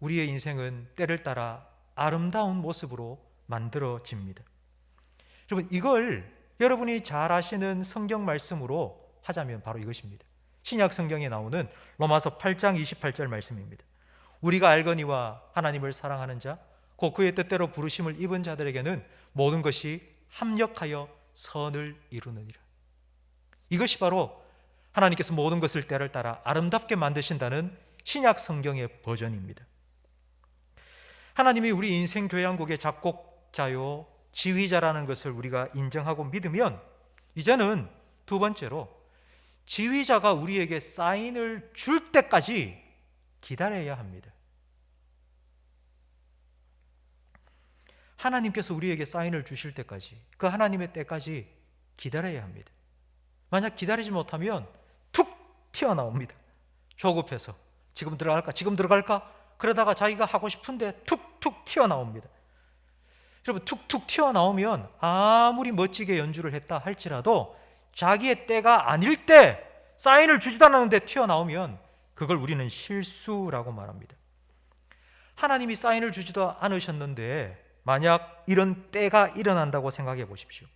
Speaker 2: 우리의 인생은 때를 따라 아름다운 모습으로 만들어집니다. 여러분, 이걸 여러분이 잘 아시는 성경 말씀으로 하자면 바로 이것입니다. 신약 성경에 나오는 로마서 8장 28절 말씀입니다. 우리가 알거니와 하나님을 사랑하는 자, 곧 그의 뜻대로 부르심을 입은 자들에게는 모든 것이 합력하여 선을 이루느니라. 이것이 바로 하나님께서 모든 것을 때를 따라 아름답게 만드신다는 신약 성경의 버전입니다. 하나님이 우리 인생 교향곡의 작곡자요 지휘자라는 것을 우리가 인정하고 믿으면 이제는 두 번째로 지휘자가 우리에게 사인을 줄 때까지 기다려야 합니다. 하나님께서 우리에게 사인을 주실 때까지, 그 하나님의 때까지 기다려야 합니다. 만약 기다리지 못하면 툭 튀어나옵니다. 조급해서 지금 들어갈까? 그러다가 자기가 하고 싶은데 툭툭 튀어나옵니다. 여러분, 툭툭 튀어나오면 아무리 멋지게 연주를 했다 할지라도 자기의 때가 아닐 때 사인을 주지도 않았는데 튀어나오면 그걸 우리는 실수라고 말합니다. 하나님이 사인을 주지도 않으셨는데 만약 이런 때가 일어난다고 생각해 보십시오.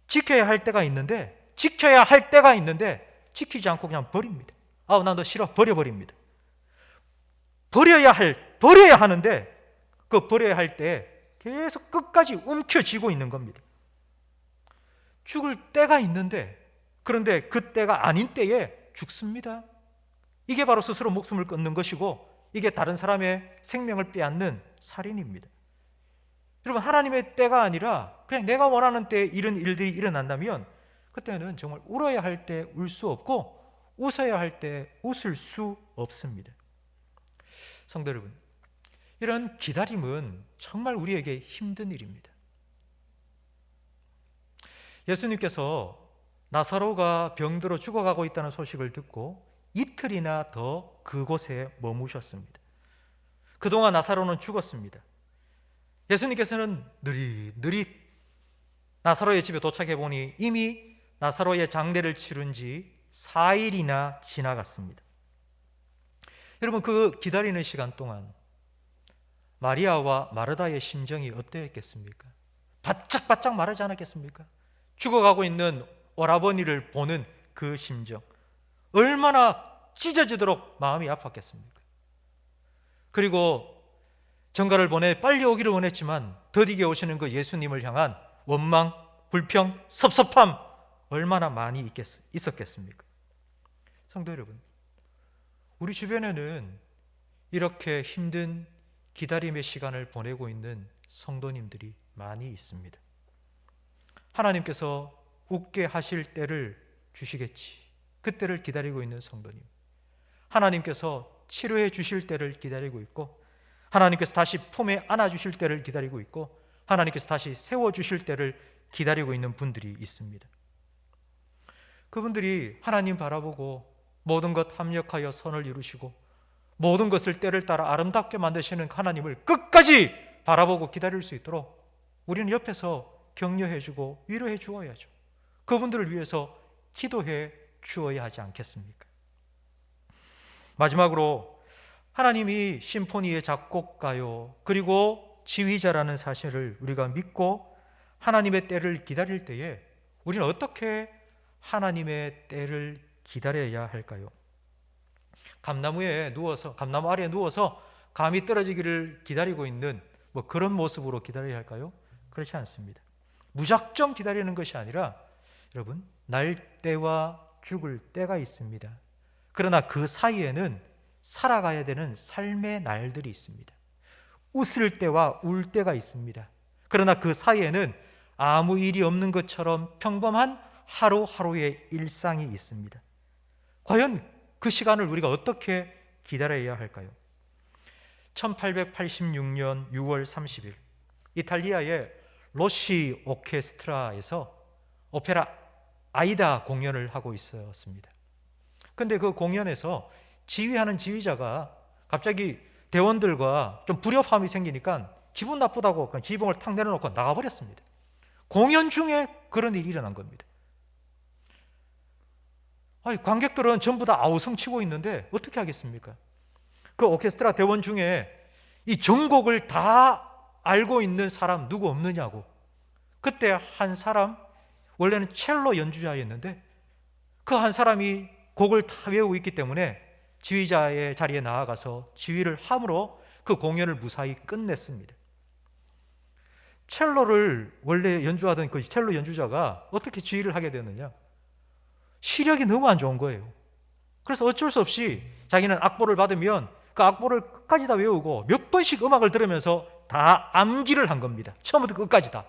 Speaker 2: 지켜야 할 때가 있는데 지키지 않고 그냥 버립니다. 나 너 싫어, 버려버립니다. 버려야 하는데 그 버려야 할 때 계속 끝까지 움켜쥐고 있는 겁니다. 죽을 때가 있는데, 그런데 그 때가 아닌 때에 죽습니다. 이게 바로 스스로 목숨을 끊는 것이고, 이게 다른 사람의 생명을 빼앗는 살인입니다. 여러분, 하나님의 때가 아니라 그냥 내가 원하는 때에 이런 일들이 일어난다면 그때는 정말 울어야 할 때 울 수 없고 웃어야 할 때 웃을 수 없습니다. 성도 여러분, 이런 기다림은 정말 우리에게 힘든 일입니다. 예수님께서 나사로가 병들어 죽어가고 있다는 소식을 듣고 이틀이나 더 그곳에 머무셨습니다. 그동안 나사로는 죽었습니다. 예수님께서는 느릿느릿 나사로의 집에 도착해 보니 이미 나사로의 장례를 치른 지 4일이나 지나갔습니다. 여러분, 그 기다리는 시간 동안 마리아와 마르다의 심정이 어떠했겠습니까? 바짝바짝 마르지 않았겠습니까? 죽어가고 있는 오라버니를 보는 그 심정, 얼마나 찢어지도록 마음이 아팠겠습니까? 그리고 전가를 보내 빨리 오기를 원했지만 더디게 오시는 그 예수님을 향한 원망, 불평, 섭섭함 얼마나 많이 있었겠습니까? 성도 여러분, 우리 주변에는 이렇게 힘든 기다림의 시간을 보내고 있는 성도님들이 많이 있습니다. 하나님께서 웃게 하실 때를 주시겠지, 그때를 기다리고 있는 성도님, 하나님께서 치료해 주실 때를 기다리고 있고, 하나님께서 다시 품에 안아 주실 때를 기다리고 있고, 하나님께서 다시 세워 주실 때를 기다리고 있는 분들이 있습니다. 그분들이 하나님 바라보고 모든 것 합력하여 선을 이루시고 모든 것을 때를 따라 아름답게 만드시는 하나님을 끝까지 바라보고 기다릴 수 있도록 우리는 옆에서 격려해 주고 위로해 주어야죠. 그분들을 위해서 기도해 주어야 하지 않겠습니까? 마지막으로 하나님이 심포니의 작곡가요 그리고 지휘자라는 사실을 우리가 믿고 하나님의 때를 기다릴 때에 우리는 어떻게 하나님의 때를 기다려야 할까요? 감나무 아래에 누워서 감이 떨어지기를 기다리고 있는 그런 모습으로 기다려야 할까요? 그렇지 않습니다. 무작정 기다리는 것이 아니라 여러분, 날 때와 죽을 때가 있습니다. 그러나 그 사이에는 살아가야 되는 삶의 날들이 있습니다. 웃을 때와 울 때가 있습니다. 그러나 그 사이에는 아무 일이 없는 것처럼 평범한 하루하루의 일상이 있습니다. 과연 그 시간을 우리가 어떻게 기다려야 할까요? 1886년 6월 30일 이탈리아의 로시 오케스트라에서 오페라 아이다 공연을 하고 있었습니다. 근데 그 공연에서 지휘하는 지휘자가 갑자기 대원들과 좀 불협화음이 생기니까 기분 나쁘다고 그냥 지휘봉을 탁 내려놓고 나가버렸습니다. 공연 중에 그런 일이 일어난 겁니다. 아니, 관객들은 전부 다 아우성치고 있는데 어떻게 하겠습니까? 그 오케스트라 대원 중에 이 전곡을 다 알고 있는 사람 누구 없느냐고. 그때 한 사람, 원래는 첼로 연주자였는데 그 한 사람이 곡을 다 외우고 있기 때문에 지휘자의 자리에 나아가서 지휘를 함으로 그 공연을 무사히 끝냈습니다. 첼로를 원래 연주하던 그 첼로 연주자가 어떻게 지휘를 하게 되었느냐? 시력이 너무 안 좋은 거예요. 그래서 어쩔 수 없이 자기는 악보를 받으면 그 악보를 끝까지 다 외우고 몇 번씩 음악을 들으면서 다 암기를 한 겁니다. 처음부터 끝까지 다.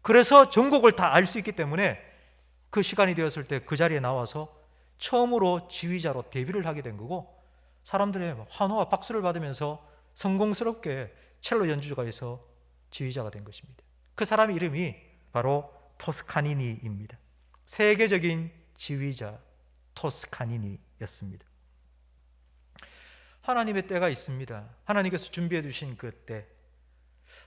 Speaker 2: 그래서 전곡을 다 알 수 있기 때문에 그 시간이 되었을 때 그 자리에 나와서 처음으로 지휘자로 데뷔를 하게 된 거고, 사람들의 환호와 박수를 받으면서 성공스럽게 첼로 연주가에서 지휘자가 된 것입니다. 그 사람의 이름이 바로 토스카니니입니다. 세계적인 지휘자 토스카니니였습니다. 하나님의 때가 있습니다. 하나님께서 준비해 주신 그 때,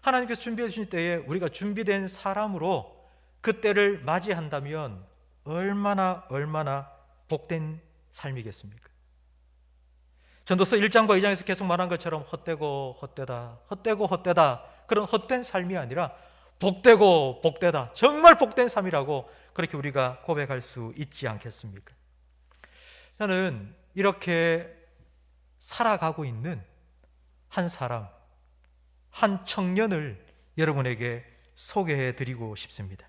Speaker 2: 하나님께서 준비해 주신 때에 우리가 준비된 사람으로 그 때를 맞이한다면 얼마나 복된 삶이겠습니까? 전도서 1장과 2장에서 계속 말한 것처럼 헛되고 헛되다, 헛되고 헛되다, 그런 헛된 삶이 아니라 복되고 복되다, 정말 복된 삶이라고 그렇게 우리가 고백할 수 있지 않겠습니까? 저는 이렇게 살아가고 있는 한 사람, 한 청년을 여러분에게 소개해 드리고 싶습니다.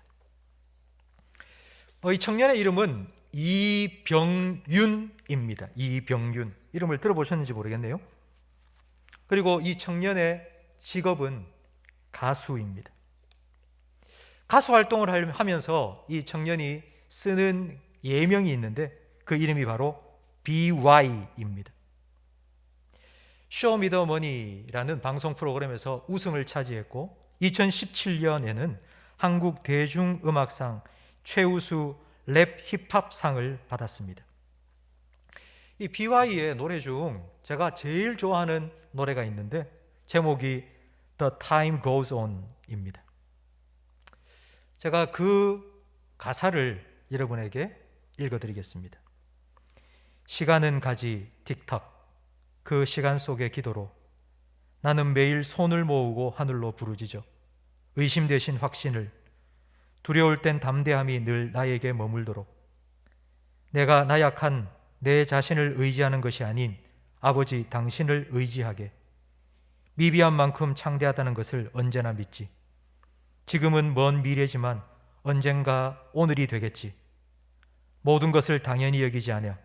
Speaker 2: 이 청년의 이름은 이병윤입니다. 이병윤. 이름을 들어보셨는지 모르겠네요. 그리고 이 청년의 직업은 가수입니다. 가수 활동을 하면서 이 청년이 쓰는 예명이 있는데 그 이름이 바로 BY입니다. 쇼미더머니라는 방송 프로그램에서 우승을 차지했고 2017년에는 한국 대중음악상 최우수 랩 힙합상을 받았습니다. 이 BY의 노래 중 제가 제일 좋아하는 노래가 있는데 제목이 The Time Goes On입니다. 제가 그 가사를 여러분에게 읽어드리겠습니다. 시간은 가지 틱탁, 그 시간 속의 기도로 나는 매일 손을 모으고 하늘로 부르짖어 의심 대신 확신을, 두려울 땐 담대함이 늘 나에게 머물도록 내가 나약한 내 자신을 의지하는 것이 아닌 아버지 당신을 의지하게, 미비한 만큼 창대하다는 것을 언제나 믿지. 지금은 먼 미래지만 언젠가 오늘이 되겠지. 모든 것을 당연히 여기지 않아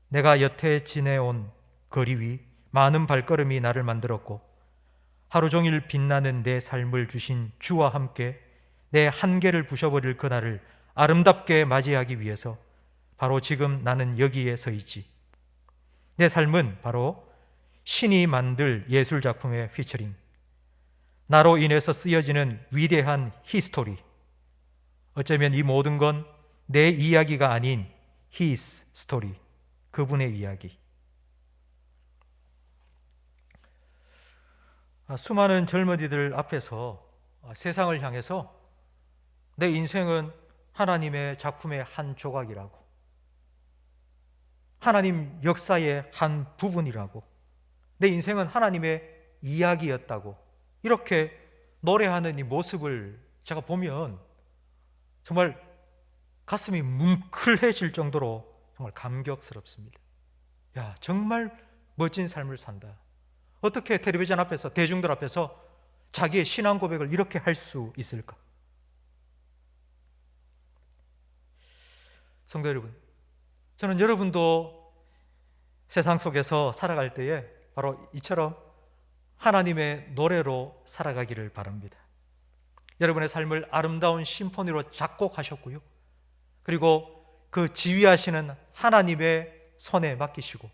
Speaker 2: 내가 여태 지내온 거리 위 많은 발걸음이 나를 만들었고 하루 종일 빛나는 내 삶을 주신 주와 함께 내 한계를 부셔버릴 그날을 아름답게 맞이하기 위해서 바로 지금 나는 여기에 서 있지. 내 삶은 바로 신이 만들 예술작품의 피처링, 나로 인해서 쓰여지는 위대한 히스토리. 어쩌면 이 모든 건 내 이야기가 아닌 His story, 그분의 이야기. 수많은 젊은이들 앞에서 세상을 향해서 내 인생은 하나님의 작품의 한 조각이라고, 하나님 역사의 한 부분이라고, 내 인생은 하나님의 이야기였다고 이렇게 노래하는 이 모습을 제가 보면 정말 가슴이 뭉클해질 정도로 정말 감격스럽습니다. 야, 정말 멋진 삶을 산다. 어떻게 텔레비전 앞에서, 대중들 앞에서 자기의 신앙 고백을 이렇게 할 수 있을까? 성도 여러분, 저는 여러분도 세상 속에서 살아갈 때에 바로 이처럼 하나님의 노래로 살아가기를 바랍니다. 여러분의 삶을 아름다운 심포니로 작곡하셨고요, 그리고 그 지휘하시는 하나님의 손에 맡기시고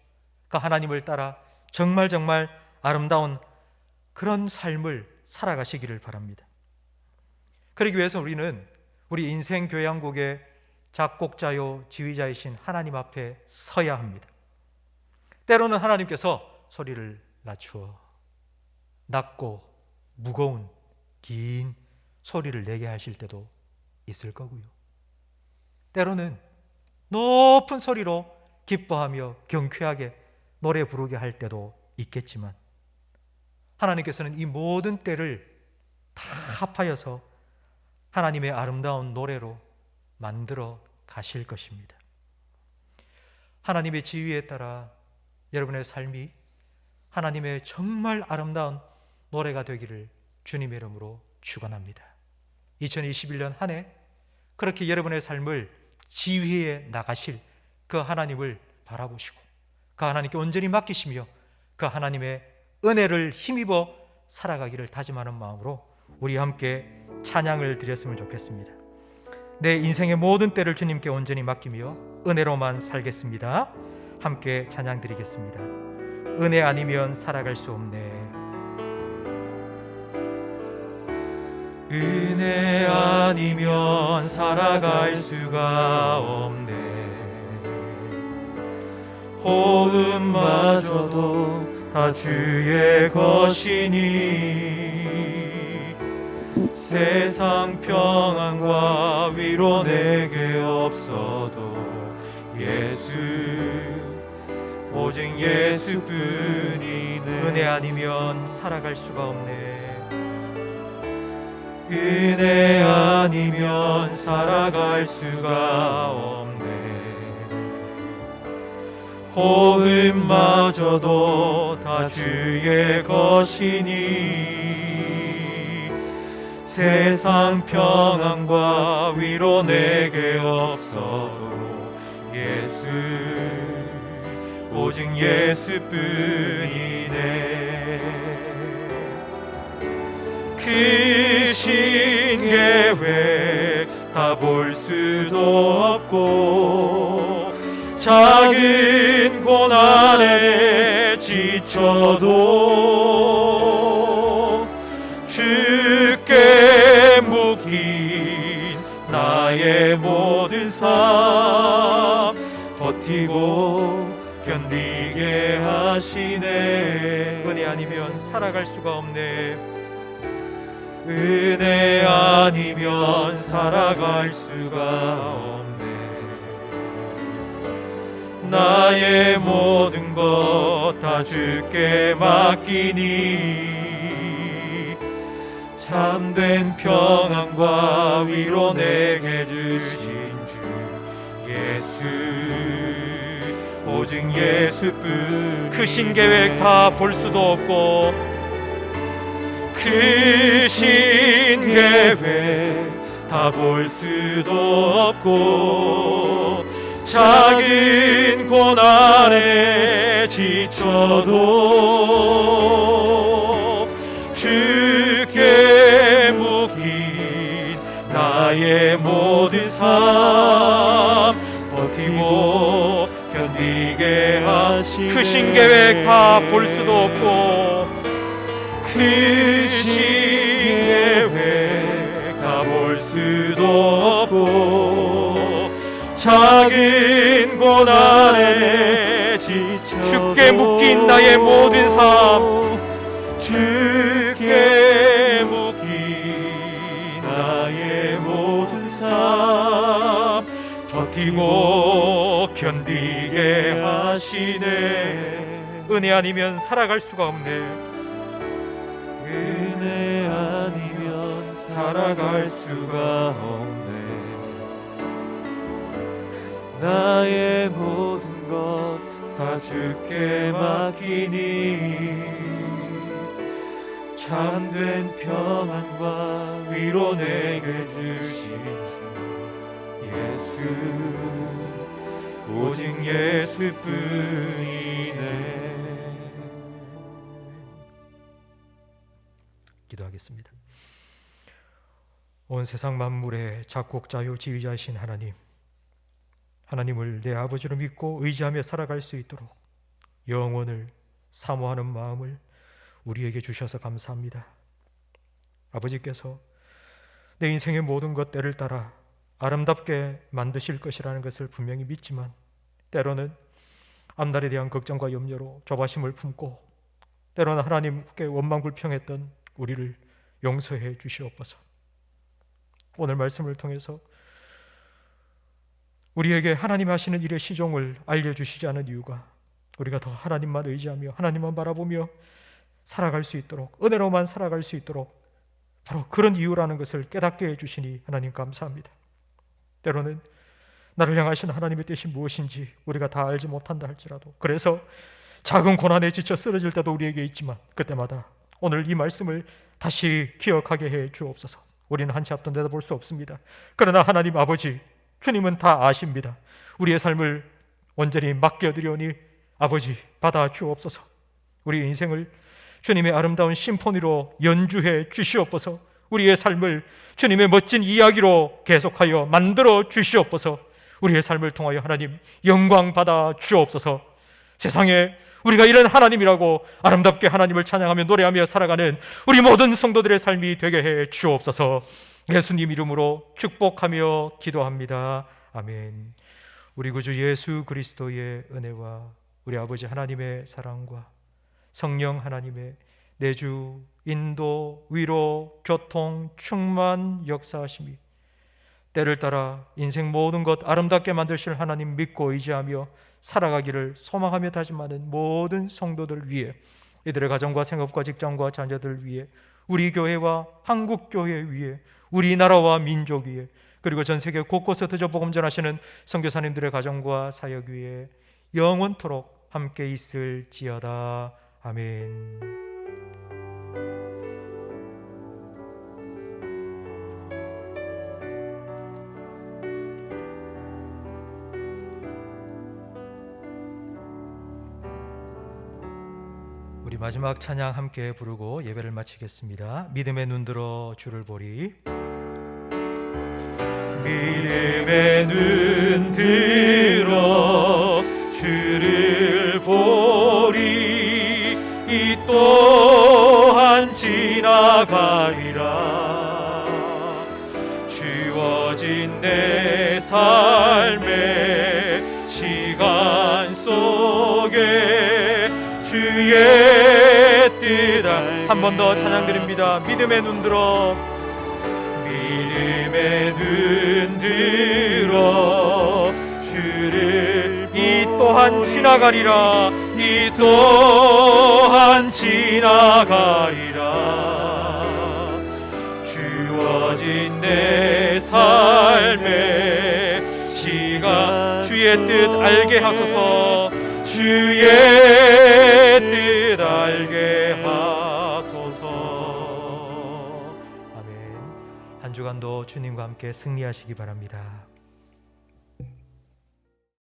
Speaker 2: 그 하나님을 따라 정말 아름다운 그런 삶을 살아가시기를 바랍니다. 그러기 위해서 우리는 우리 인생 교양곡의 작곡자요 지휘자이신 하나님 앞에 서야 합니다. 때로는 하나님께서 소리를 낮추어 낮고 무거운 긴 소리를 내게 하실 때도 있을 거고요. 때로는 높은 소리로 기뻐하며 경쾌하게 노래 부르게 할 때도 있겠지만 하나님께서는 이 모든 때를 다 합하여서 하나님의 아름다운 노래로 만들어 가실 것입니다. 하나님의 지휘에 따라 여러분의 삶이 하나님의 정말 아름다운 노래가 되기를 주님의 이름으로 축원합니다. 2021년 한 해 그렇게 여러분의 삶을 지휘해 나가실 그 하나님을 바라보시고 그 하나님께 온전히 맡기시며 그 하나님의 은혜를 힘입어 살아가기를 다짐하는 마음으로 우리 함께 찬양을 드렸으면 좋겠습니다. 내 인생의 모든 때를 주님께 온전히 맡기며 은혜로만 살겠습니다. 함께 찬양 드리겠습니다. 은혜 아니면 살아갈 수 없네. 은혜 아니면 살아갈 수가 없네. 호흡마저도 다 주의 것이니 세상 평안과 위로 내게 없어도 예수 오직 예수뿐이네. 은혜 아니면 살아갈 수가 없네. 은혜 아니면 살아갈 수가 없네. 호흡마저도 다 주의 것이니 세상 평안과 위로 내게 없어도 예수 오직 예수뿐이네. 크신 계획 다 볼 수도 없고 작은 고난에 지쳐도 주께 묶인 나의 모든 삶 버티고 견디게 하시네. 은혜 아니면 살아갈 수가 없네. 은혜 아니면 살아갈 수가 없네. 나의 모든 것 다 주께 맡기니 참된 평안과 위로 내게 주신 주 예수 오직 예수뿐. 크신 계획 다 볼 수도 없고 크신 계획 다 볼 수도 없고 작은 고난에 지쳐도 주께 묶인 나의 모든 삶 버티고 견디게 하시네. 크신 계획 다 볼 수도 없고 크신 계획 다 볼 수도 없고 작은 고난에 지쳐 주께 묶인 나의 모든 삶 주께 묶인 나의 모든 삶 버티고 견디게 하시네. 은혜 아니면 살아갈 수가 없네. 은혜 아니면 살아갈 수가 없네. 나의 모든 것 다 주께 맡기니 참된 평안과 위로 내게 주신 주 예수 오직 예수뿐이네. 기도하겠습니다. 온 세상 만물의 작곡자요 지휘자이신 하나님, 하나님을 내 아버지로 믿고 의지하며 살아갈 수 있도록 영원을 사모하는 마음을 우리에게 주셔서 감사합니다. 아버지께서 내 인생의 모든 것 때를 따라 아름답게 만드실 것이라는 것을 분명히 믿지만 때로는 앞날에 대한 걱정과 염려로 조바심을 품고 때로는 하나님께 원망불평했던 우리를 용서해 주시옵소서. 오늘 말씀을 통해서 우리에게 하나님 하시는 일의 시종을 알려주시지 않은 이유가 우리가 더 하나님만 의지하며 하나님만 바라보며 살아갈 수 있도록, 은혜로만 살아갈 수 있도록 바로 그런 이유라는 것을 깨닫게 해주시니 하나님 감사합니다. 때로는 나를 향하신 하나님의 뜻이 무엇인지 우리가 다 알지 못한다 할지라도, 그래서 작은 고난에 지쳐 쓰러질 때도 우리에게 있지만 그때마다 오늘 이 말씀을 다시 기억하게 해 주옵소서. 우리는 한치 앞도 내다볼 수 없습니다. 그러나 하나님 아버지, 주님은 다 아십니다. 우리의 삶을 온전히 맡겨드리오니 아버지 받아 주옵소서. 우리 인생을 주님의 아름다운 심포니로 연주해 주시옵소서. 우리의 삶을 주님의 멋진 이야기로 계속하여 만들어 주시옵소서. 우리의 삶을 통하여 하나님 영광 받아 주옵소서. 세상에 우리가 이런 하나님이라고 아름답게 하나님을 찬양하며 노래하며 살아가는 우리 모든 성도들의 삶이 되게 해 주옵소서. 예수님 이름으로 축복하며 기도합니다. 아멘. 우리 구주 예수 그리스도의 은혜와 우리 아버지 하나님의 사랑과 성령 하나님의 내주, 인도, 위로, 교통, 충만 역사하심이 때를 따라 인생 모든 것 아름답게 만드실 하나님 믿고 의지하며 살아가기를 소망하며 다짐하는 모든 성도들 위해, 이들의 가정과 생업과 직장과 자녀들 위해, 우리 교회와 한국 교회 위해, 우리나라와 민족 위해, 그리고 전 세계 곳곳에 터져 복음 전하시는 선교사님들의 가정과 사역 위에 영원토록 함께 있을지어다. 아멘. 우리 마지막 찬양 함께 부르고 예배를 마치겠습니다. 믿음의 눈 들어 주를 보리. 믿음의 눈 들어 주를 보리. 이 또한 지나가리라. 주어진 내 삶의 시간 속에 주의 뜻을 한 번 더 찬양드립니다. 믿음의 눈 들어, 믿음의 눈 들어 주를, 이 또한 지나가리라. 이 또한 지나가리라. 주어진 내 삶의 시간 주의 뜻 알게 하소서. 주의 뜻 알게 하소서. 아멘. 한 주간도 주님과 함께 승리하시기 바랍니다.